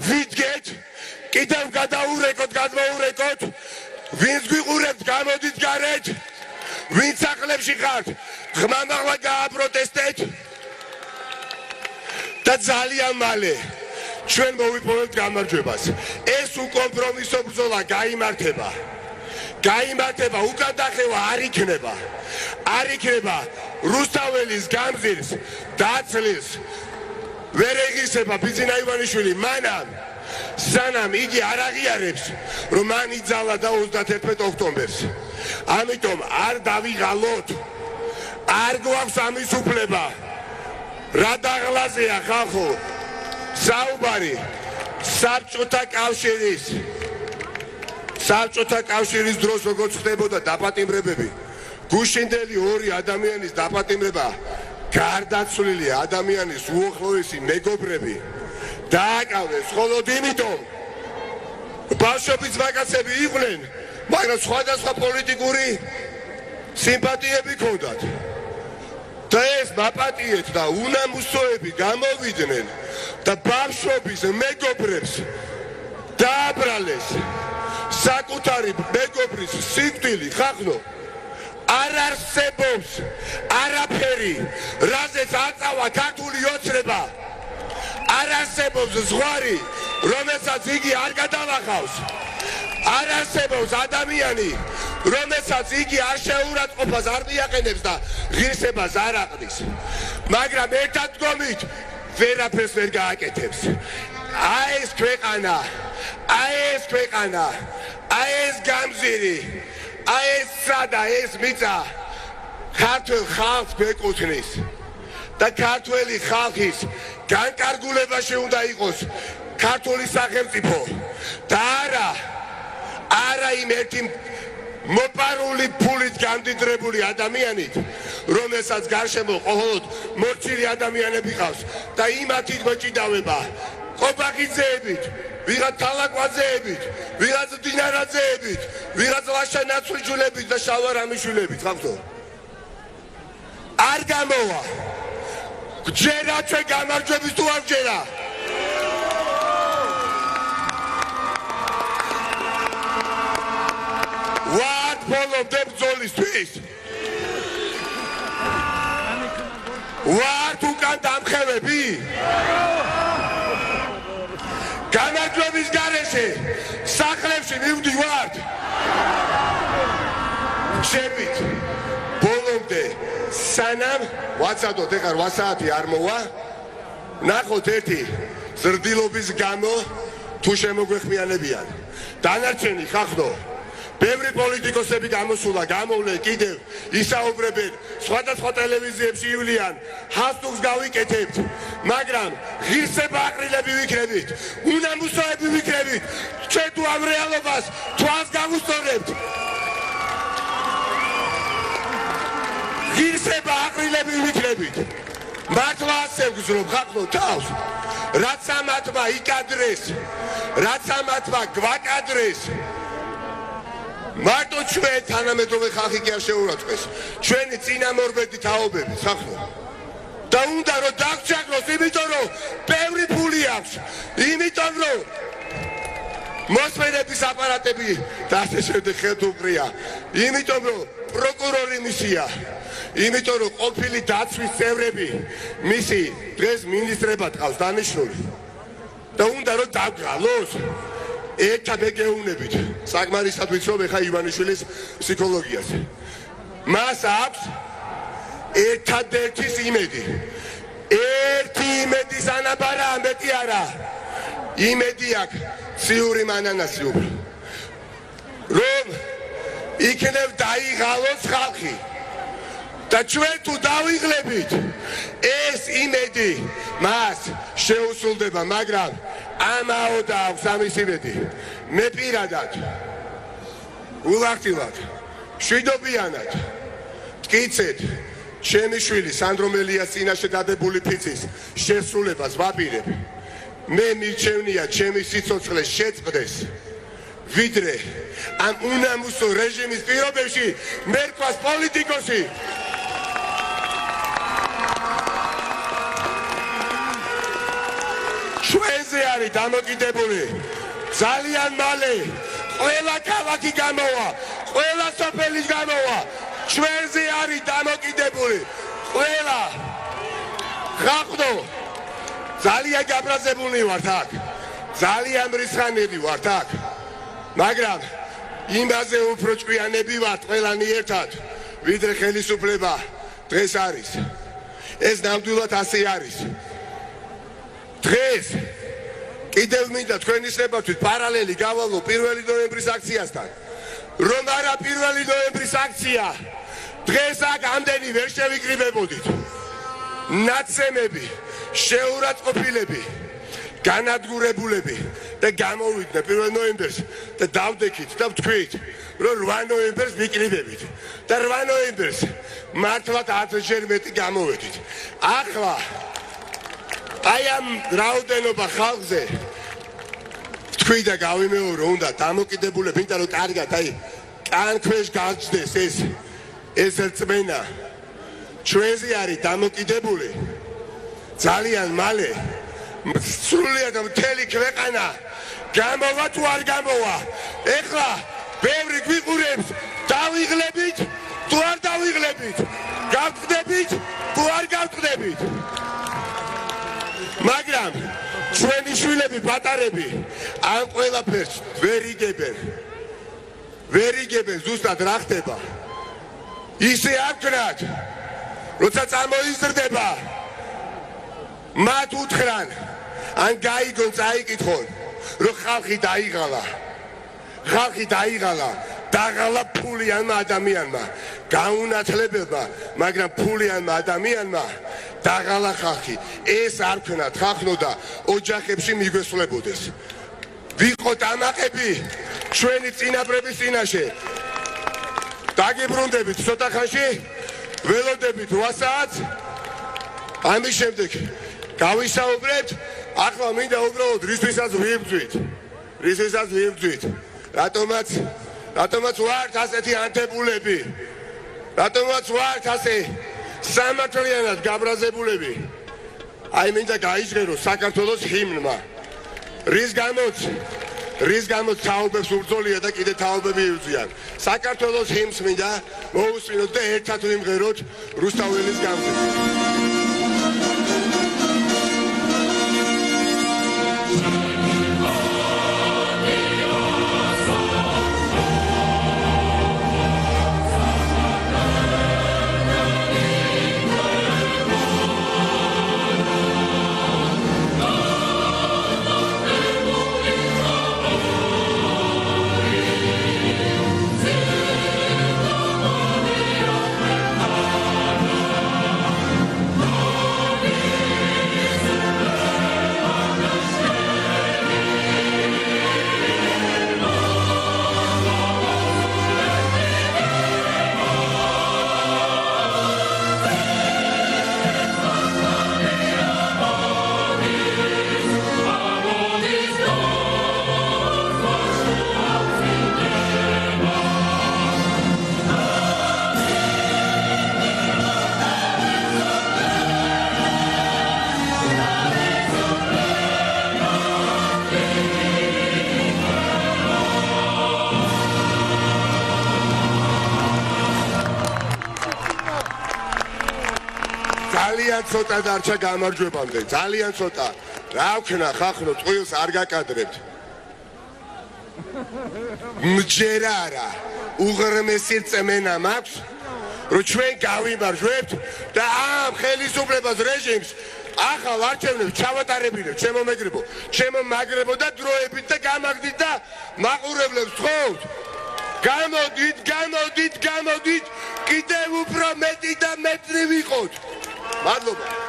ვიდგეთ, კიდევ გადაურეკოთ, გადმოურეკოთ, ვინც გვიყურებთ, გამოდით გარეთ, ვინც სახლებში ხართ, ხმამაღლა გააპროტესტეთ და ძალიან მალე ჩვენ მოვიპოვებთ გამარჯვებას. ეს უკომპრომისო ბრძოლა გაიმართება. გაიმართება, უკან დახევა არ იქნება. არ იქნება რუსთაველის გამზირს, დაცლის ვერ ეგისება ბიძინა ივანიშვილი მანამ სანამ იგი არ აღიარებს რომ მან იძალა და 31 ოქტომბერს. ამიტომ არ დავიღალოთ, არ გვაქვს ამის უფლება. რა დაღლაზეა ხალხო საუბარი საბჭოთა კავშირის დროს როგორც ხდებოდა დაპატიმრებები, გუშინდელი ორი ადამიანის დაპატიმრება, გარდაცვლილი ადამიანის უახლოესი მეგობრები დააკავეს მხოლოდ იმიტომ, ბავშვების მაგაცები იყვნენ, მაგრამ სხვადასხვა პოლიტიკური სიმპათიები ჰქონდათ. და ეს მაპატიეთ და უნამუსოები გამოვიდნენ და ბავშვობის მეგობრებს დააბრალეს საკუთარი მეგობრის სიკვდილი. ხახნო არ არსებობს არაფერი, რაზეც აწავა ქართული ოცნება. არ არსებობს ზღვარი, რომელსაც იგი არ გადალახავს. არ არსებობს ადამიანი, რომელსაც იგი არ შეურაცხყოფას არ მიაყენებს და ღირსებას არ აყრის. მაგრამ ერთად დგომით ვერაფერს ვერ გააკეთებს. აი ეს ქვეყანა, აი ეს ქვეყანა, აი ეს გამზირი, აი ეს სადა, ეს მიწა ქართულ ხალხს გვეკუთვნის და ქართველი ხალხის განკარგულებაში უნდა იყოს ქართული სახელმწიფო და არა იმ ერთი მოპარული ფულით გამდიდრებული ადამიანით, რომელსაც გარშემო ყოველდღე მორჩილი ადამიანები ყავს და იმათით მოჭიდავება ყობაღიძეებით, ვიღაც თალაკვაძეებით, ვიღაც დინარაძეებით, ვიღაც ლაშა ნაცვლიჯულებით და შალვა რამიშვილებით. ხახტო არ გამოვა გჯერა ჩვენ გამარჯვების თუ არ გჯერა? ვართ ბოლომდე ბრძოლისთვის, ვართ უკან დამხევები გამარჯვების გარეშე სახლებში მივდივართ შევით ბოლომდე სანამ ვაცადოთ. ეხლა 8 საათი არ მოვა, ნახოთ ერთი ზრდილობის გამო თუ შემოგვეხმიანებიან. დანარჩენი ხახნო ბევრი პოლიტიკოსები გამოსულა, გამოვლენ, კიდევ ისაუბრებენ, სხვადასხვა ტელევიზიებში ივლიან, ჰასტუგს გავიკეთებთ, მაგრამ ღირსება აყრილები ვიქნებით, უნამუსოები ვიქნებით, ჩვენ თუ ამ რეალობას თვალს გავუსწორებთ. ღირსება აყრილები ვიქნებით. მართლა ასე ვგზნობ ხახნო თავს, რაც ამათმა იკადრეს, რაც ამათმა გვაკადრეს. მარტო ჩვენ თანამედროვე ხალხი კი არ შეურაცხეს, ჩვენი წინამორბედი თაობები ხახნო და უნდა რომ დაგჭაგროს, იმიტომ რომ ბევრი ფული აქვს, იმიტომ რომ მოსმენების აპარატები და ასე შემდეგ ხელთ უყრია, იმიტომ რომ პროკურორი მისია, იმიტომ რომ ყოფილი დაცვის წევრები მისი დღეს მინისტრებად ყავს დანიშნული და უნდა რომ დაგღალოს. ერთად ეგეუნებით საკმარისად ვიცნობ ეხა ივანიშვილის ფსიქოლოგიას. მას აქვს ერთადერთის იმედი, ერთი იმედის ანაბარა, მეტი არა. იმედი აქვს ციური მანანასი უფრო, რომ იქნებ დაიღალოს ხალხი და ჩვენ თუ დავიღლებით, ეს იმედი მას შეუსრულდება, მაგრამ ამაო და აქვს ამის იმედი. მე პირადად ულახtildeლად მშვიდობიანად მტკიცეთ ჩემი შვილი სანდრო მელიას წინაშე დადებული ფიცის შესრულებას ვაპირებ. მე მირჩევნია ჩემი სიცოცხლე შეწყდეს, ვიდრე ამ უნამუსო რეჟიმის პირობებში მერკვას პოლიტიკოსი. ჩვენ ჩვენზე არის დამოკიდებული ძალიან მალე ყველა ქალაქი გამოვა ყველა სოფელი გამოვა ჩვენზე არის დამოკიდებული ყველა ხალხო ძალიან გაბრაზებული ვართ აქ ძალიან მრისხანები ვართ აქ მაგრამ იმაზე უფრო ჭკვიანები ვართ ყველანი ერთად ვიდრე ხელისუფლება დღეს არის ეს ნამდვილად ასე არის დღეს კიდევ მინდა თქვენისებართვით პარალელი გავალო 1 ნოემბრის აქციასთან რომ არა 1 ნოემბრის აქცია დღეს აქ ამდენი ვერ შევიკრიბებოდით ნაცემები შეურაცხყოფილები განადგურებულები და გამოვიდნენ 1 ნოემბერს და დავდექით და ვთქვით რომ 8 ნოემბერს ვიკრიბებით და 8 ნოემბერს მართლაც 10-ჯერ მეტი გამოვედით ახლა აი ამ რაოდენობა ხალხზე თქვი და გავიმეორო უნდა დამოკიდებულები იმიტომ რომ კარგად აი კანქვეშ გაჩნდეს ეს რწმენა ჩვენზე არის დამოკიდებული ძალიან მალე სრულიად მთელი ქვეყანა გამოვა თუ არ გამოვა ეხლა ბევრი გვიყურებს დავიღლებით თუ არ დავიღლებით გავხდებით თუ არ გავხდებით მაგრამ ჩვენი შვილები პატარები ამ ყველაფერს ვერ იგებენ ზუსტად რა ხდება ისე აქნათ როცა წამოიზრდება მათ უთხრან ან გაიგონ წაიკითხონ რომ ხალხი დაიღალა დაღალა ფულიანმა ადამიანმა გაუნათლებელმა მაგრამ ფულიანმა ადამიანმა დაღალა ხალხი ეს არ ქნათ ხალხო და ოჯახებში მიგვესვლებოდეს ვიყოთ ამაყები ჩვენი წინაპრების წინაშე დაგიბრუნდებით ცოტა ხანში ველოდებით 8 საათს ამის შემდეგ გავისაუბრეთ ახლა მინდა უბრალოდ რისთვისაც ვიბრძვით რატომაც ვართ ასეთი ანთებულები რატომაც ვართ ასე სამართლიანად გაბრაზებულები აი მინდა გაიჟღერო საქართველოს ჰიმნმა რის გამოც თაობებს უბრძოლია და კიდე თაობები ივზიან საქართველოს ჰიმნს მინდა მოусმინოთ და ერთად ვიმღეროთ რუსთაველის გამზით ცოტა დარჩა გამარჯვებამდე ძალიან ცოტა რა ვქნა ხახნო ტყუილს არ გაკადრებთ მჯერა არა უღრმესი წმენა მაქვს რომ ჩვენ გავიმარჯვებთ და ამ ხელისუფლებას რეჟიმს ახალ არჩევნებს ჩავატარებინებთ ჩემო მაგრებო და დროებით და გამაგდით და მაყურებლებს თხოვთ გამოდით კიდევ უფრო მეტი და მეტი ვიყოთ მადლობა